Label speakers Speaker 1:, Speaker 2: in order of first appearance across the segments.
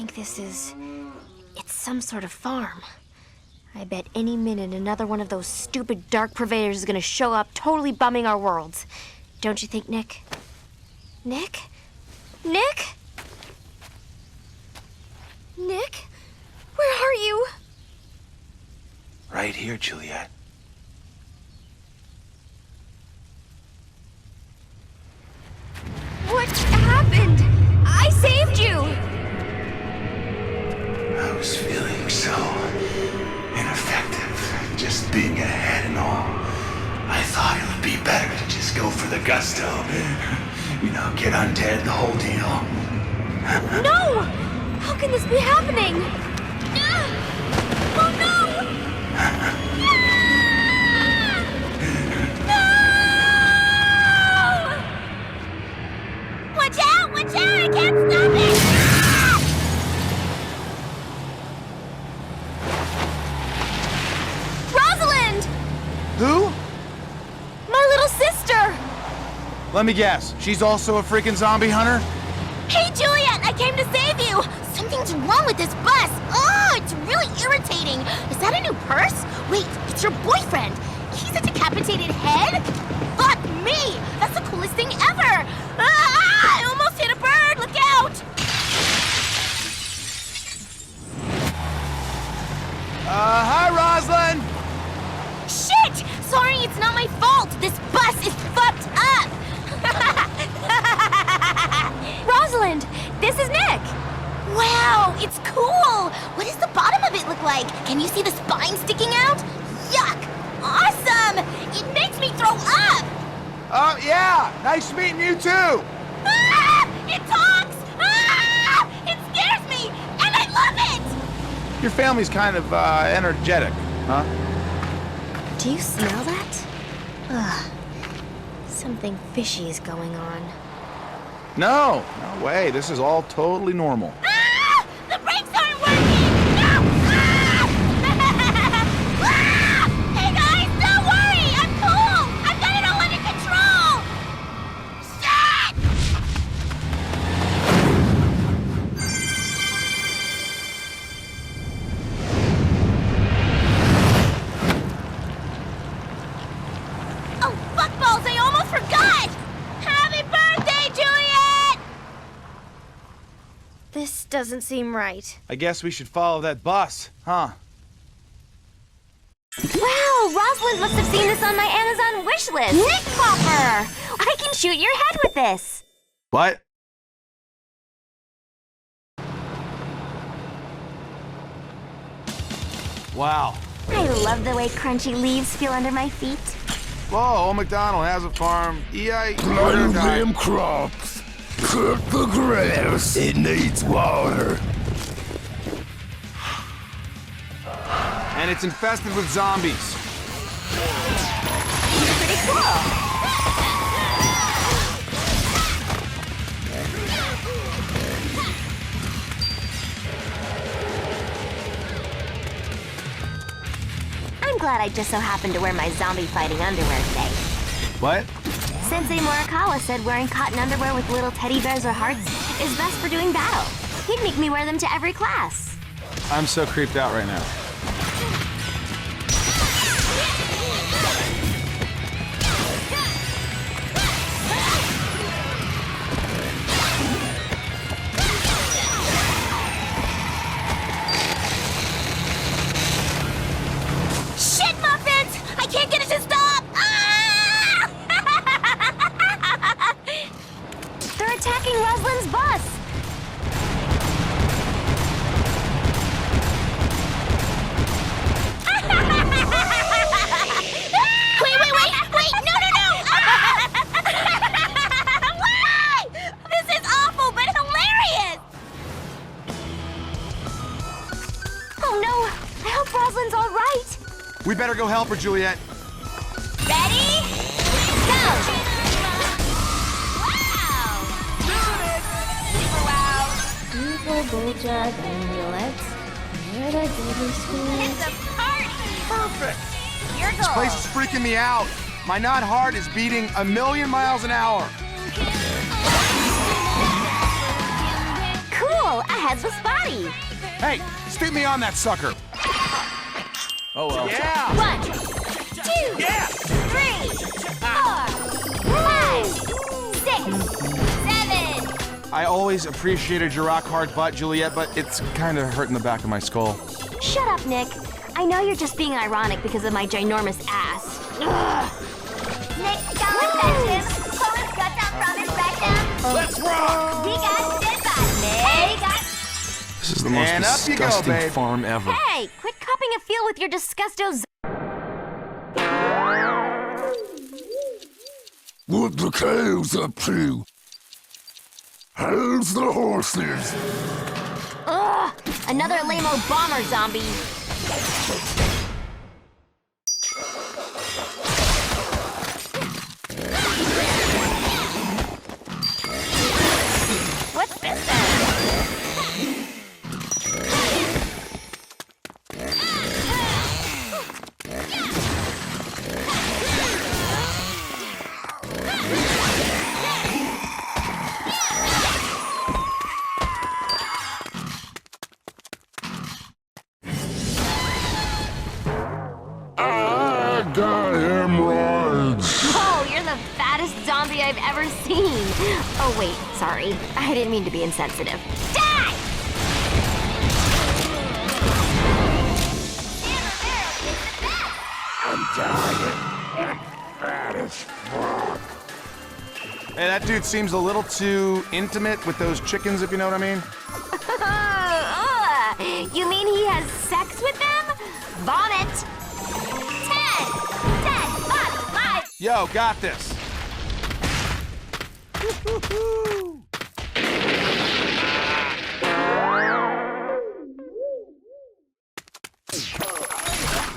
Speaker 1: think this is... It's some sort of farm. I bet any minute another one of those stupid dark purveyors is gonna show up, totally bumming our worlds. Don't you think, Nick? Nick? Nick? Nick? Where are you?
Speaker 2: Right here, Juliet.
Speaker 1: What happened? I saved you!
Speaker 2: I was feeling so ineffective, just being ahead and all. I thought it would be better to just go for the gusto. You know, get undead, the whole deal.
Speaker 1: No! How can this be happening? Oh no! No! Watch out! Watch out! I can't stop it! Rosalind!
Speaker 3: Who?
Speaker 1: My little sister!
Speaker 3: Let me guess. She's also a freaking zombie hunter?
Speaker 1: Hey, Juliet! I came to save you! Something's wrong with this bus! Oh, it's really irritating! Is that a new purse? Wait, it's your boyfriend! He's a decapitated head? Fuck me! That's the coolest thing ever! Ah, I almost hit a bird! Look out!
Speaker 3: Hi, Rosalind!
Speaker 1: Shit! Sorry, it's not my fault! This bus is fucked up! Rosalind, this is Nick! Wow, it's cool! What does the bottom of it look like? Can you see the spine sticking out? Yuck! Awesome! It makes me throw up!
Speaker 3: Oh, yeah! Nice meeting you, too!
Speaker 1: Ah! It talks! Ah! It scares me! And I love it!
Speaker 3: Your family's kind of, energetic, huh?
Speaker 1: Do you smell that? Ugh. Something fishy is going on.
Speaker 3: No way. This is all totally normal.
Speaker 1: Ah! The brakes aren't working! No! Ah! Ah! Hey guys, don't worry! I'm cool! I've got it all under control! Shit! Oh, fuckballs! I almost forgot! Happy birthday, Juliet! This doesn't seem right.
Speaker 3: I guess we should follow that bus, huh?
Speaker 1: Wow, Rosalind must have seen this on my Amazon wish list. Nick Popper! I can shoot your head with this.
Speaker 3: What? Wow.
Speaker 1: I love the way crunchy leaves feel under my feet.
Speaker 3: Whoa, old MacDonald has a farm. EI.
Speaker 4: Plant them crops. Cut the grass. It needs water.
Speaker 3: And it's infested with zombies.
Speaker 1: Pretty cool. I'm glad I just so happened to wear my zombie fighting underwear today.
Speaker 3: What?
Speaker 1: Sensei Morikawa said wearing cotton underwear with little teddy bears or hearts is best for doing battle. He'd make me wear them to every class.
Speaker 3: I'm so creeped out right now.
Speaker 1: Shit, Muffins! I can't get it to stop! Ah! They're attacking Rosalind's bus! Wait! No! Why? This is awful, but hilarious! Oh no! I hope Rosalind's all right!
Speaker 3: We better go help her, Juliet.
Speaker 1: Ready? Go! Wow! Super Bulljack amulets. Where the baby school? It's a party!
Speaker 3: Perfect.
Speaker 1: Your
Speaker 3: This
Speaker 1: goal.
Speaker 3: place is freaking me out. My not heart is beating 1,000,000 miles an hour.
Speaker 1: Cool! I headless body.
Speaker 3: Hey, stick me on that sucker. Oh well.
Speaker 4: Yeah!
Speaker 1: 1, 2, 3, 4, 5, 6, 7.
Speaker 3: I always appreciated your rock hard butt, Juliet, but it's kind of hurting the back of my skull.
Speaker 1: Shut up, Nick. I know you're just being ironic because of my ginormous ass. Ugh. Nick, go and fetch him. Pull his guts out from his rectum.
Speaker 4: Let's rock!
Speaker 1: We got dead body, Nick.
Speaker 3: This is the most
Speaker 4: And up you go,
Speaker 3: disgusting
Speaker 4: babe.
Speaker 3: farm ever.
Speaker 1: Hey, quit copping a feel with your disgustos.
Speaker 4: What the cows up to? How's the horses?
Speaker 1: Ugh, another lame-o bomber zombie. What's this then?
Speaker 4: I got hemorrhoids.
Speaker 1: Oh, you're the fattest zombie I've ever seen. Oh, wait, sorry. I didn't mean to be insensitive. Die!
Speaker 4: I'm tired and fat as fuck.
Speaker 3: Hey, that dude seems a little too intimate with those chickens, if you know what I mean.
Speaker 1: You mean he has sex with them? Vomit! 10, 10, body, 5.
Speaker 3: Yo, got this.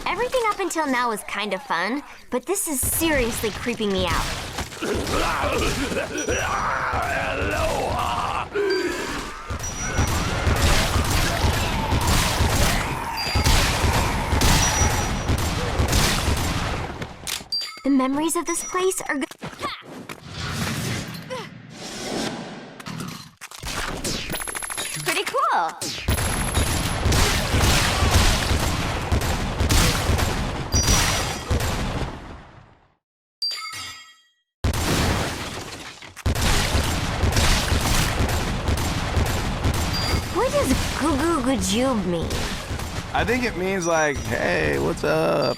Speaker 1: Everything up until now was kind of fun, but this is seriously creeping me out.
Speaker 4: Aloha!
Speaker 1: The memories of this place are good. Pretty cool. What does goo goo gajoob mean?
Speaker 3: I think it means like, hey, what's up?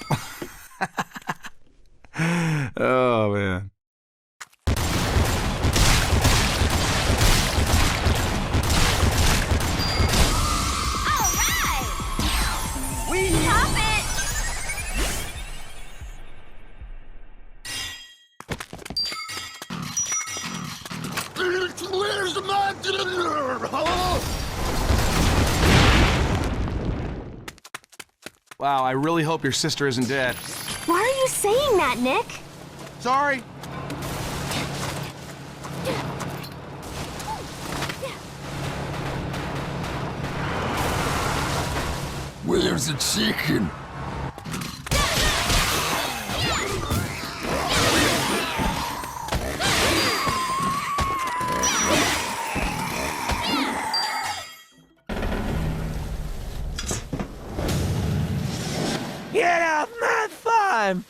Speaker 3: Oh, man.
Speaker 1: All right! We stop it!
Speaker 4: Where's my dinner? Huh?
Speaker 3: Wow, I really hope your sister isn't dead.
Speaker 1: Why are you saying that, Nick?
Speaker 3: Sorry.
Speaker 4: Where's the chicken?
Speaker 5: Get off my farm!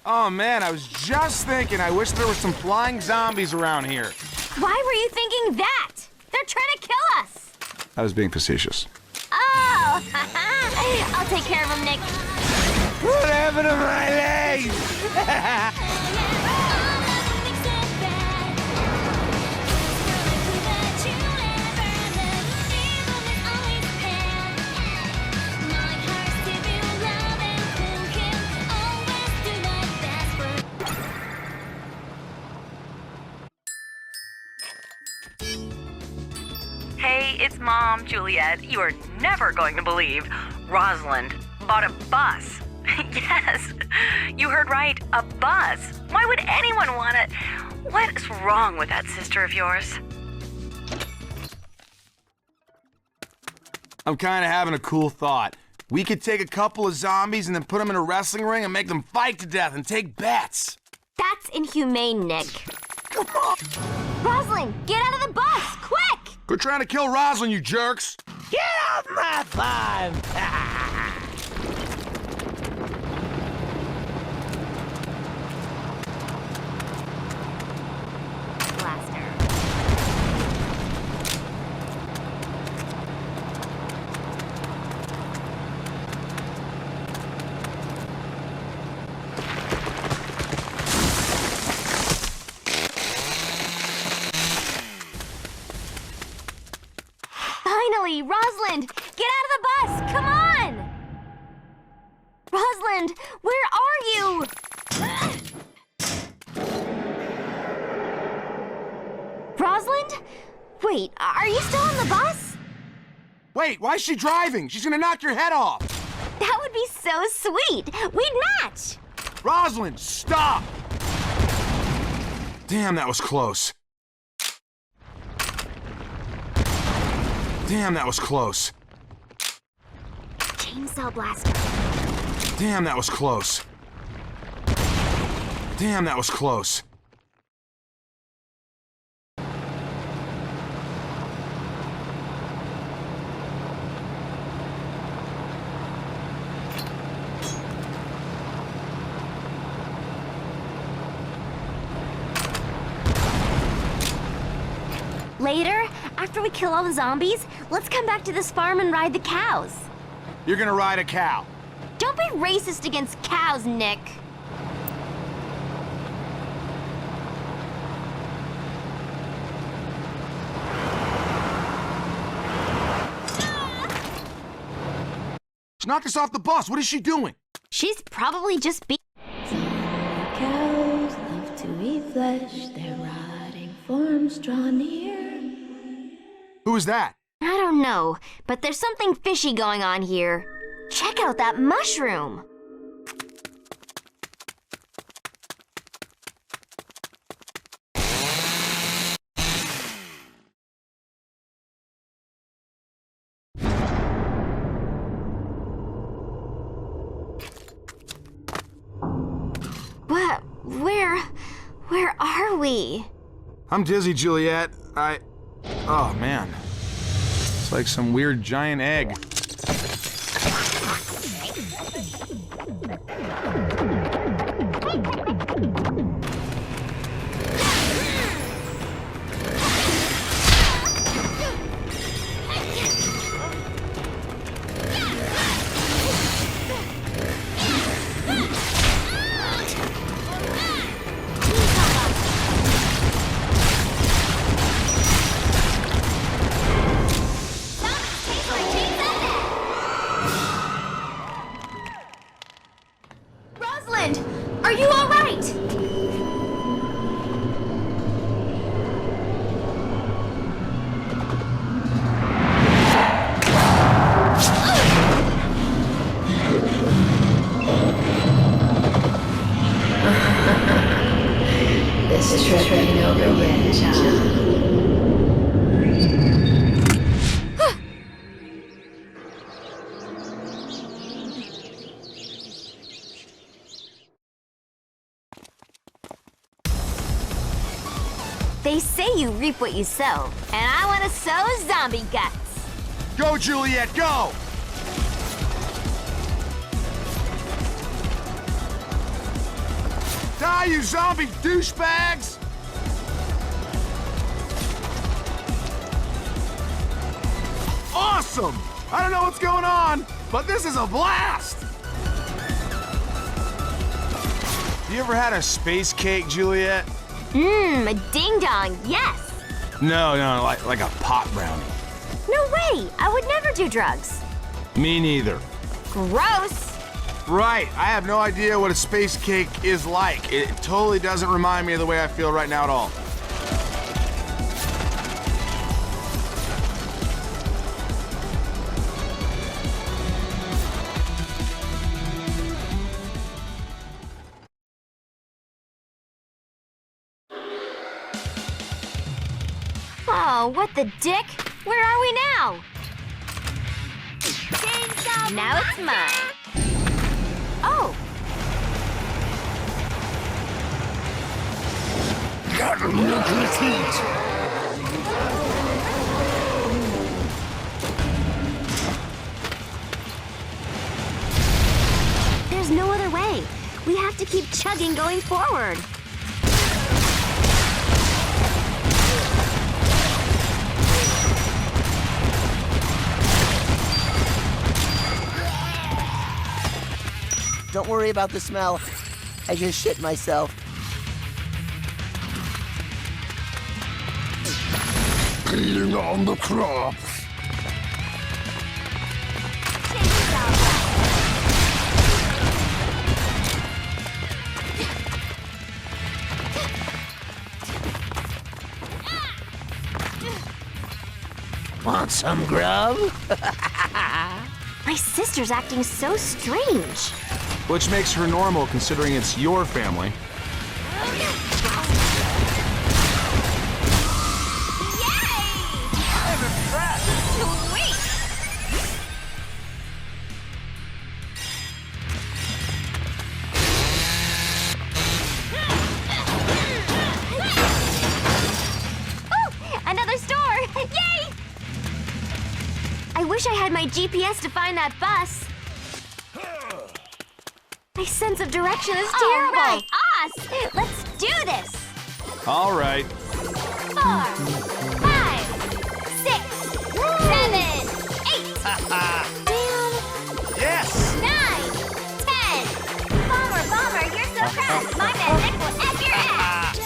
Speaker 3: Oh, man, I was just thinking, I wish there were some flying zombies around here.
Speaker 1: Why were you thinking that? They're trying to kill us!
Speaker 3: I was being facetious.
Speaker 1: Oh! I'll take care of them, Nick.
Speaker 5: What happened to my legs?
Speaker 6: Hey, it's Mom, Juliet. You are never going to believe Rosalind bought a bus. Yes, you heard right, a bus. Why would anyone want it? What is wrong with that sister of yours?
Speaker 3: I'm kind of having a cool thought. We could take a couple of zombies and then put them in a wrestling ring and make them fight to death and take bets.
Speaker 1: That's inhumane, Nick. Come on! Rosalind, get out of the bus, quick!
Speaker 3: Quit trying to kill Rosalind, you jerks!
Speaker 5: Get off my farm!
Speaker 1: Blaster. Finally, Rosalind! Get out of the bus! Come on! Rosalind, where are you? Rosalind? Wait, are you still on the bus?
Speaker 3: Wait, why is she driving? She's gonna knock your head off!
Speaker 1: That would be so sweet! We'd match!
Speaker 3: Rosalind, stop! Damn, that was close. Damn, that was close.
Speaker 1: Chainsaw blaster.
Speaker 3: Damn, that was close. Damn, that was close.
Speaker 1: Later, after we kill all the zombies, let's come back to this farm and ride the cows.
Speaker 3: You're gonna ride a cow.
Speaker 1: Don't be racist against cows, Nick.
Speaker 3: She knocked us off the bus. What is she doing?
Speaker 1: She's probably just
Speaker 7: Cows love to eat flesh, their rotting forms draw near.
Speaker 3: Who is that?
Speaker 1: I don't know, but there's something fishy going on here. Check out that mushroom. What? Where are we?
Speaker 3: I'm dizzy, Juliet. Oh, man. It's like some weird giant egg.
Speaker 1: Rosalind, are you all right?
Speaker 7: This trip ain't over yet, child.
Speaker 1: They say you reap what you sow, and I want to sow zombie guts.
Speaker 3: Go, Juliet, go! Die, you zombie douchebags! Awesome! I don't know what's going on, but this is a blast! You ever had a space cake, Juliet?
Speaker 1: Mmm, a ding-dong, yes.
Speaker 3: No, like a pot brownie.
Speaker 1: No way, I would never do drugs.
Speaker 3: Me neither.
Speaker 1: Gross.
Speaker 3: Right, I have no idea what a space cake is like. It totally doesn't remind me of the way I feel right now at all.
Speaker 1: Oh, what the dick? Where are we now? Now it's mine. Oh,
Speaker 4: Gotta look at it.
Speaker 1: happening going forward.
Speaker 5: Don't worry about the smell. I just shit myself.
Speaker 4: Peeing on the crops.
Speaker 5: Want some grub?
Speaker 1: My sister's acting so strange.
Speaker 3: Which makes her normal considering it's your family.
Speaker 1: Another store! Yay! I wish I had my GPS to find that bus. My sense of direction is terrible. All right, us! Let's do this!
Speaker 3: All right.
Speaker 1: 4, 5, 6, 7, 8. Damn.
Speaker 3: Yes!
Speaker 1: 9, 10. Bomber, you're so fast. My man Nick will F your ass.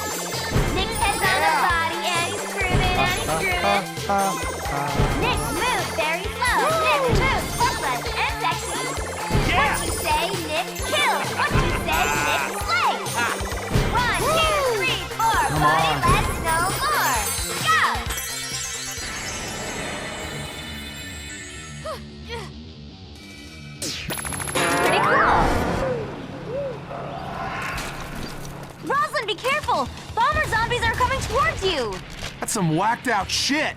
Speaker 1: Nick's head's on the body and he's grooving and he's grooving. Nick, move very slow. Nick, move focus and sexy. What you say, Nick kills. What you say, Nick slays. 1, 2, 3, 4. Body, let's go more. Go! Pretty cool. Rosalind, be careful! Bomber zombies are coming towards you!
Speaker 3: That's some whacked out shit.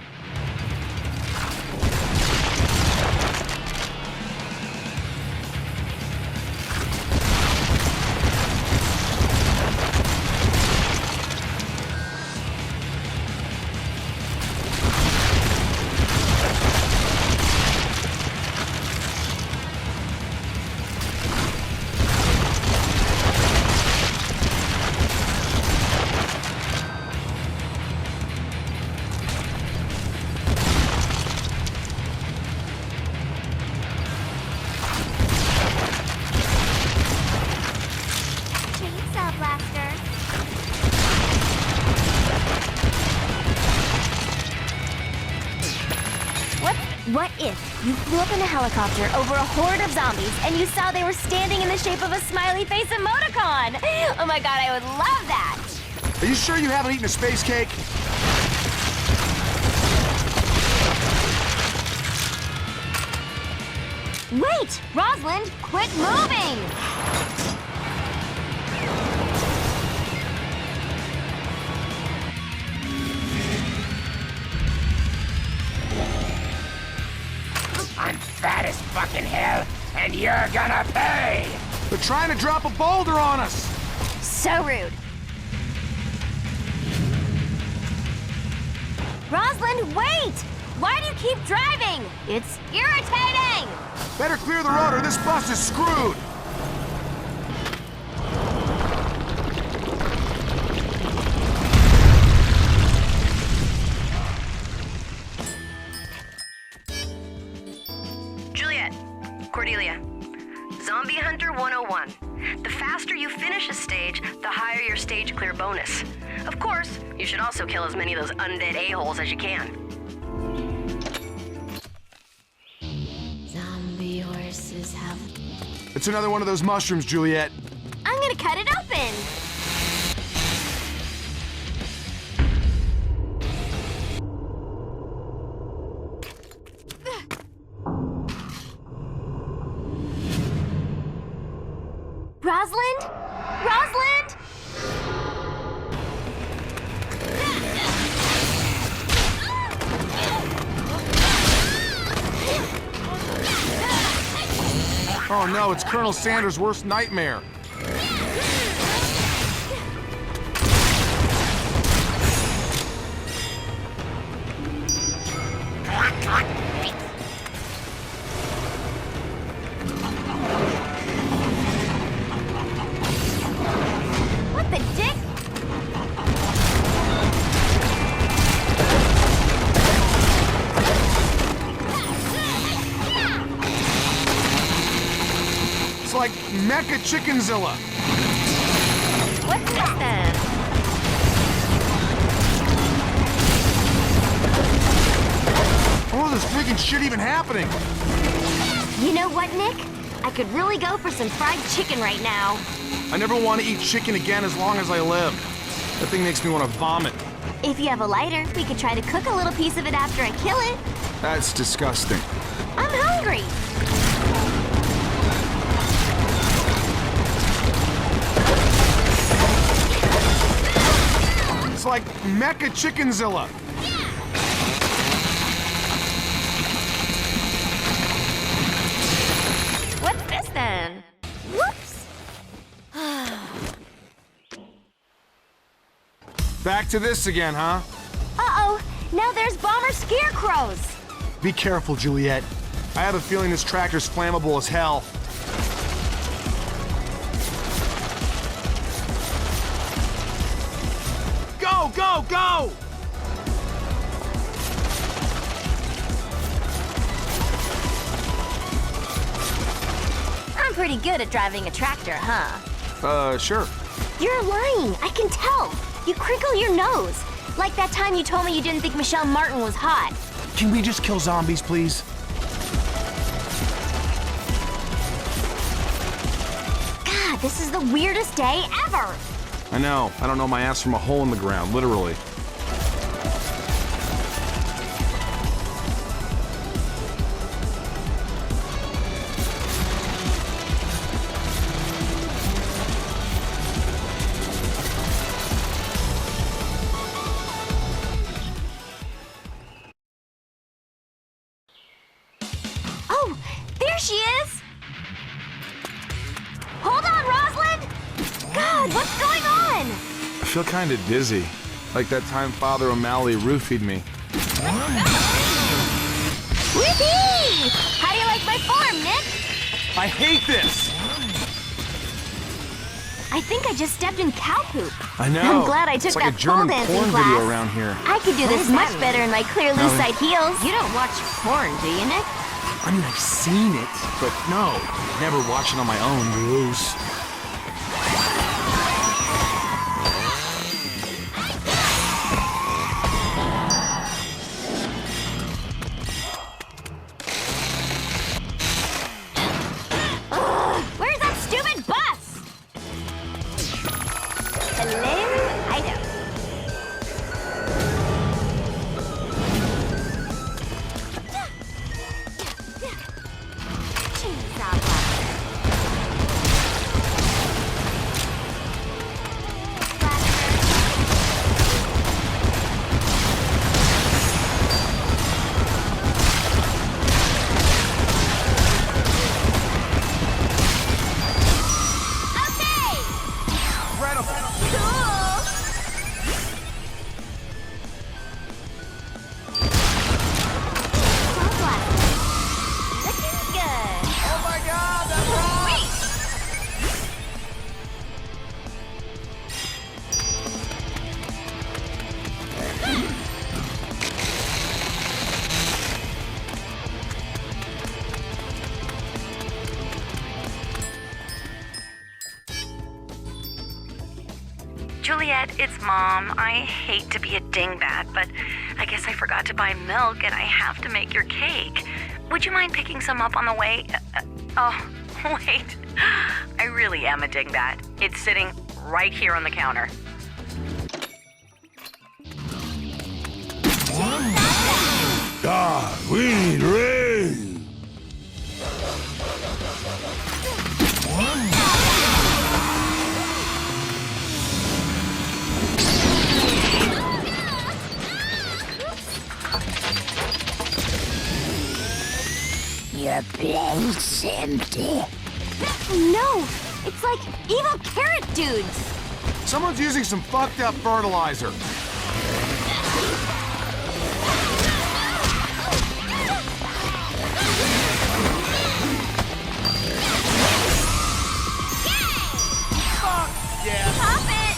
Speaker 1: Chainsaw blaster. What if you flew up in a helicopter over a horde of zombies and you saw they were standing in the shape of a smiley face emoticon? Oh my god, I would love that!
Speaker 3: Are you sure you haven't eaten a space cake?
Speaker 1: Wait! Rosalind, quit moving!
Speaker 5: I'm fat as fucking hell, and you're gonna pay!
Speaker 3: They're trying to drop a boulder on us!
Speaker 1: So rude. Rosalind, wait! Why do you keep driving? It's irritating!
Speaker 3: Better clear the road or this bus is screwed!
Speaker 6: Juliet, Cordelia, Zombie Hunter 101. The faster you finish a stage, the higher your stage clear bonus. Of course, you should also kill as many of those undead a-holes as you can.
Speaker 7: Zombie horses have.
Speaker 3: It's another one of those mushrooms, Juliet.
Speaker 1: I'm gonna cut it open! Rosalind? Rosalind?
Speaker 3: Oh no, it's Colonel Sanders' worst nightmare. like Mecha Chickenzilla.
Speaker 6: What's this then?
Speaker 3: How is this freaking shit even happening?
Speaker 1: You know what, Nick? I could really go for some fried chicken right now.
Speaker 3: I never want to eat chicken again as long as I live. That thing makes me want to vomit.
Speaker 1: If you have a lighter, we could try to cook a little piece of it after I kill it.
Speaker 3: That's disgusting.
Speaker 1: I'm hungry.
Speaker 3: It's like Mecha Chickenzilla.
Speaker 6: What's this then?
Speaker 1: Whoops.
Speaker 3: Back to this again, huh?
Speaker 1: Uh-oh. Now there's bomber scarecrows.
Speaker 3: Be careful, Juliet. I have a feeling this tractor's flammable as hell. Go, go, go!
Speaker 1: I'm pretty good at driving a tractor, huh?
Speaker 3: Sure.
Speaker 1: You're lying. I can tell. You crinkle your nose. Like that time you told me you didn't think Michelle Martin was hot.
Speaker 3: Can we just kill zombies, please?
Speaker 1: God, this is the weirdest day ever.
Speaker 3: I know. I don't know my ass from a hole in the ground, literally.
Speaker 1: Oh, there she is. Hold on, Rosalind. God, what's going on?
Speaker 3: I feel kind of dizzy. Like that time Father O'Malley roofied me.
Speaker 1: Whippy! How do you like my form, Nick?
Speaker 3: I hate this!
Speaker 1: I think I just stepped in cow poop.
Speaker 3: I know.
Speaker 1: I'm glad I took
Speaker 3: it's like
Speaker 1: that
Speaker 3: a German
Speaker 1: pole dancing
Speaker 3: porn
Speaker 1: class.
Speaker 3: video around here.
Speaker 1: I could do this much better in my clear lucite heels.
Speaker 6: You don't watch porn, do you, Nick?
Speaker 3: I mean, I've seen it, but no, never watch it on my own. Gross.
Speaker 1: Where's that stupid bus? Hello, Idaho. Chainsaw
Speaker 6: Juliet, it's Mom. I hate to be a dingbat, but I guess I forgot to buy milk and I have to make your cake. Would you mind picking some up on the way? Oh, wait. I really am a dingbat. It's sitting right here on the counter.
Speaker 4: God, we need rain.
Speaker 5: Your plate's empty.
Speaker 1: No, it's like evil carrot dudes.
Speaker 3: Someone's using some fucked up fertilizer.
Speaker 1: Pop it!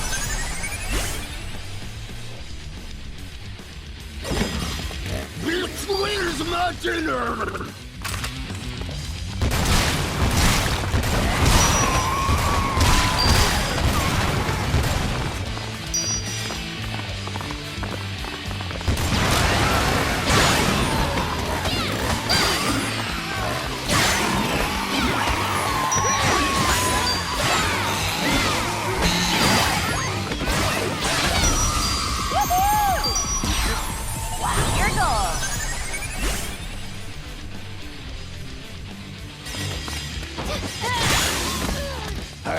Speaker 4: Where's my dinner?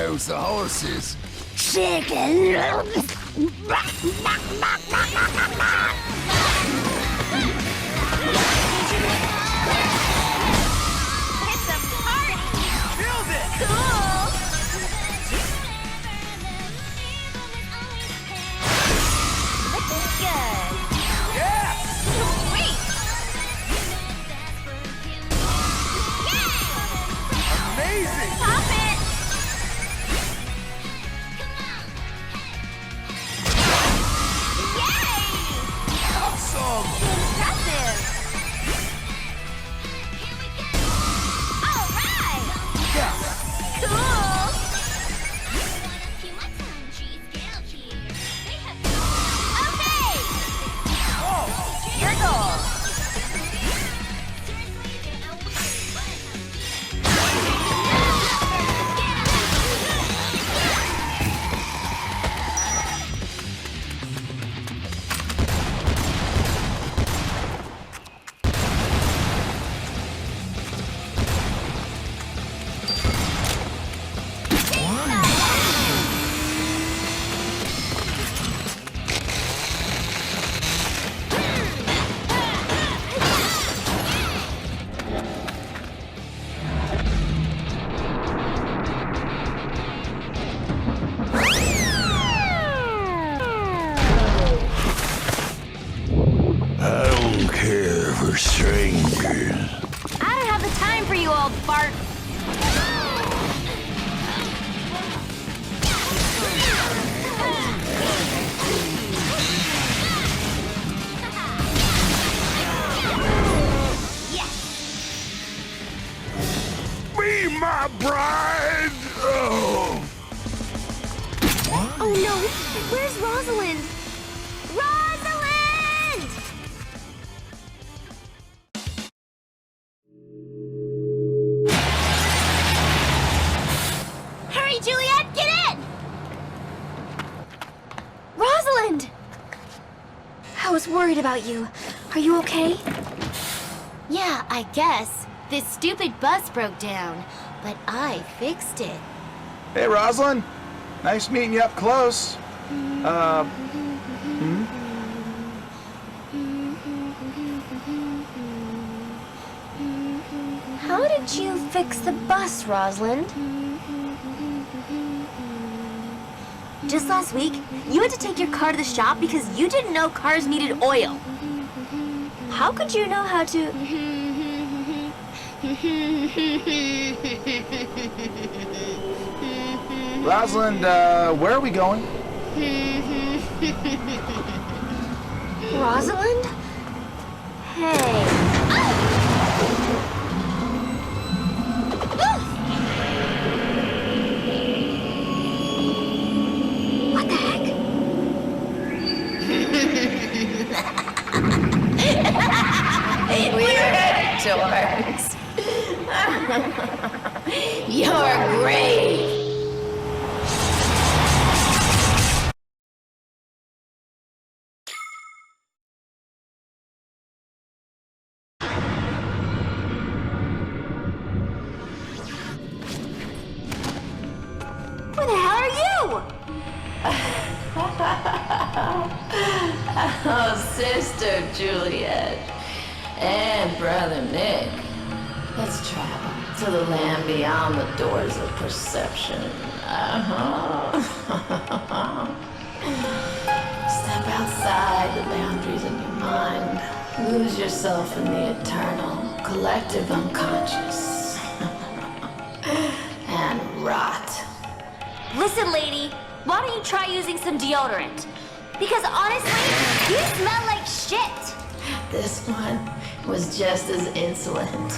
Speaker 4: How's the horses?
Speaker 1: Chicken. It's a party.
Speaker 3: Build it!
Speaker 1: Cool. Looking good.
Speaker 3: Yeah!
Speaker 1: Sweet.
Speaker 3: Amazing!
Speaker 1: Pop it. Yay!
Speaker 3: Awesome!
Speaker 1: Impressive. All right.
Speaker 3: Yeah!
Speaker 1: Cool. Okay.
Speaker 3: Oh!
Speaker 1: Your goal.
Speaker 4: I don't care for strangers.
Speaker 1: I don't have the time for you, old fart.
Speaker 4: Be my bride! Oh.
Speaker 1: Oh no! Where's Rosalind? Rosalind! Hurry, Juliet! Get in! Rosalind! I was worried about you. Are you okay? Yeah, I guess. This stupid bus broke down, but I fixed it.
Speaker 3: Hey, Rosalind. Nice meeting you up close.
Speaker 1: How did you fix the bus, Rosalind? Just last week, you had to take your car to the shop because you didn't know cars needed oil. How could you know how to...
Speaker 3: Rosalind, where are we going?
Speaker 1: Rosalind? Hey. What the heck?
Speaker 7: We're dorks. You're great.
Speaker 1: Where the hell are you?
Speaker 7: Oh, Sister Juliet and Brother Nick. Let's travel to the land beyond the doors of perception. Step outside the boundaries of your mind. Lose yourself in the eternal, collective unconscious. And rot.
Speaker 1: Listen, lady, why don't you try using some deodorant? Because honestly, you smell like shit.
Speaker 7: This one was just as insolent.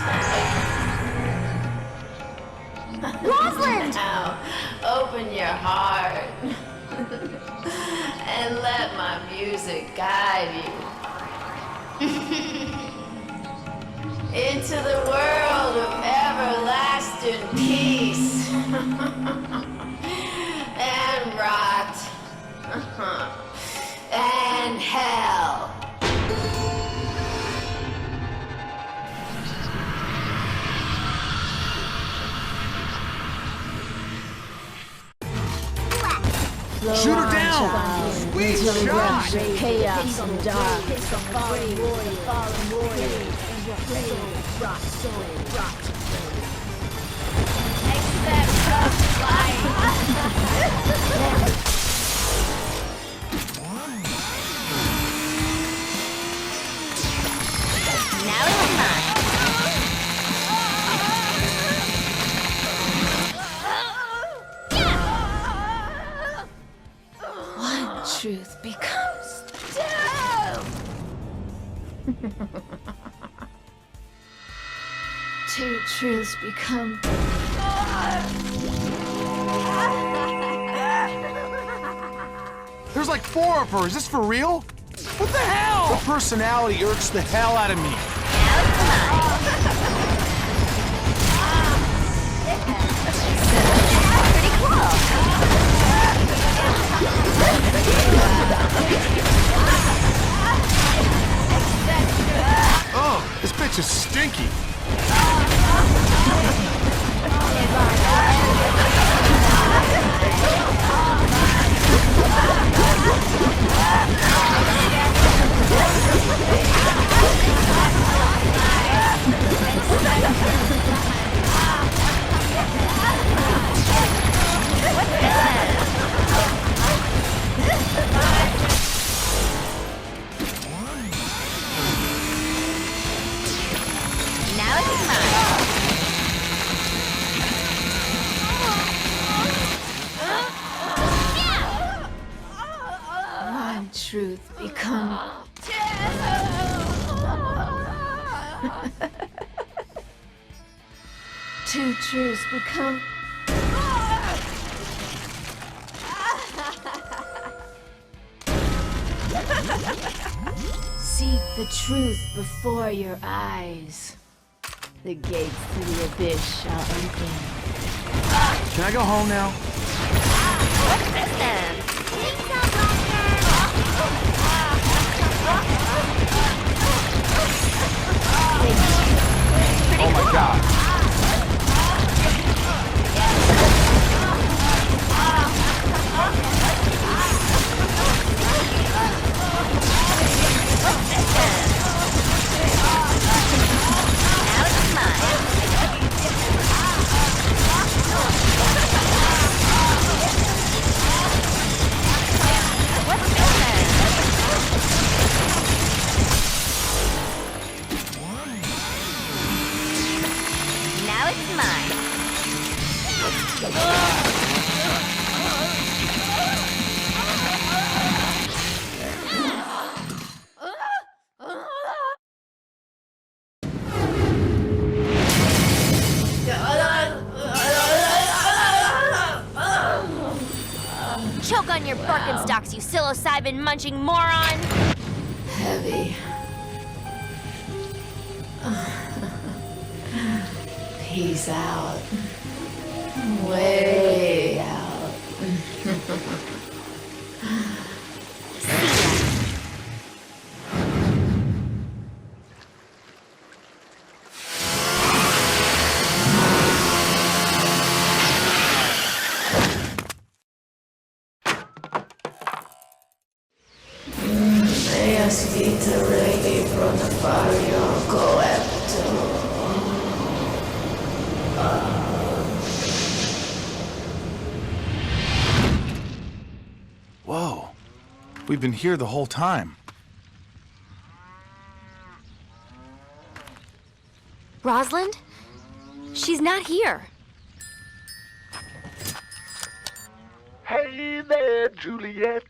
Speaker 1: Rosalind!
Speaker 7: Now, open your heart and let my music guide you into the world of everlasting peace and rot and hell.
Speaker 3: Shoot her down! Sweet shot!
Speaker 7: Chaos and dark.
Speaker 1: Now it's mine.
Speaker 7: One truth becomes two. Two truths become.
Speaker 3: There's like 4 of her. Is this for real? What the hell? Her personality irks the hell out of me.
Speaker 1: Pretty cool.
Speaker 3: Oh, this bitch is stinky.
Speaker 1: Now it's mine.
Speaker 7: One truth become. Two truths become. Seek the truth before your eyes. The gates to the abyss shall open.
Speaker 3: Can I go home now?
Speaker 1: What's this then?
Speaker 3: Oh my god.
Speaker 1: Now it's mine. What's this then? Now it's mine. Choke on your Birkenstocks, you psilocybin munching moron!
Speaker 7: Heavy. Peace out. Way out. Spita reggae from the barrio coepto.
Speaker 3: Whoa. We've been here the whole time.
Speaker 1: Rosalind? She's not here.
Speaker 4: Hey there, Juliet.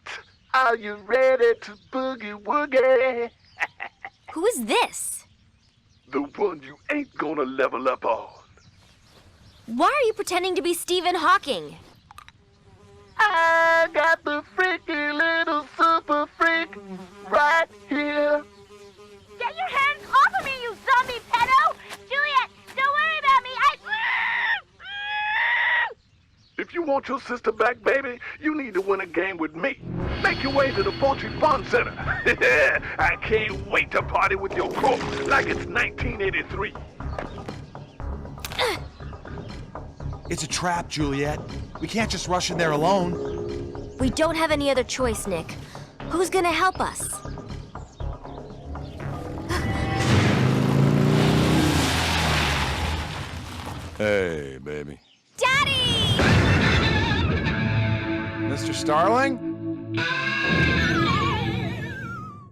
Speaker 4: Are you ready to boogie woogie?
Speaker 1: Who is this?
Speaker 4: The one you ain't gonna level up on.
Speaker 1: Why are you pretending to be Stephen Hawking?
Speaker 4: I got the freaky little super freak right here.
Speaker 1: Get your hands off of me, you zombie pedo! Juliet, don't worry about me,
Speaker 4: If you want your sister back, baby, you need to win a game with me. Make your way to the Poultry Fun Center. I can't wait to party with your corpse like it's 1983.
Speaker 3: It's a trap, Juliet. We can't just rush in there alone.
Speaker 1: We don't have any other choice, Nick. Who's gonna help us?
Speaker 3: Hey, baby.
Speaker 1: Daddy!
Speaker 3: Mr. Starling?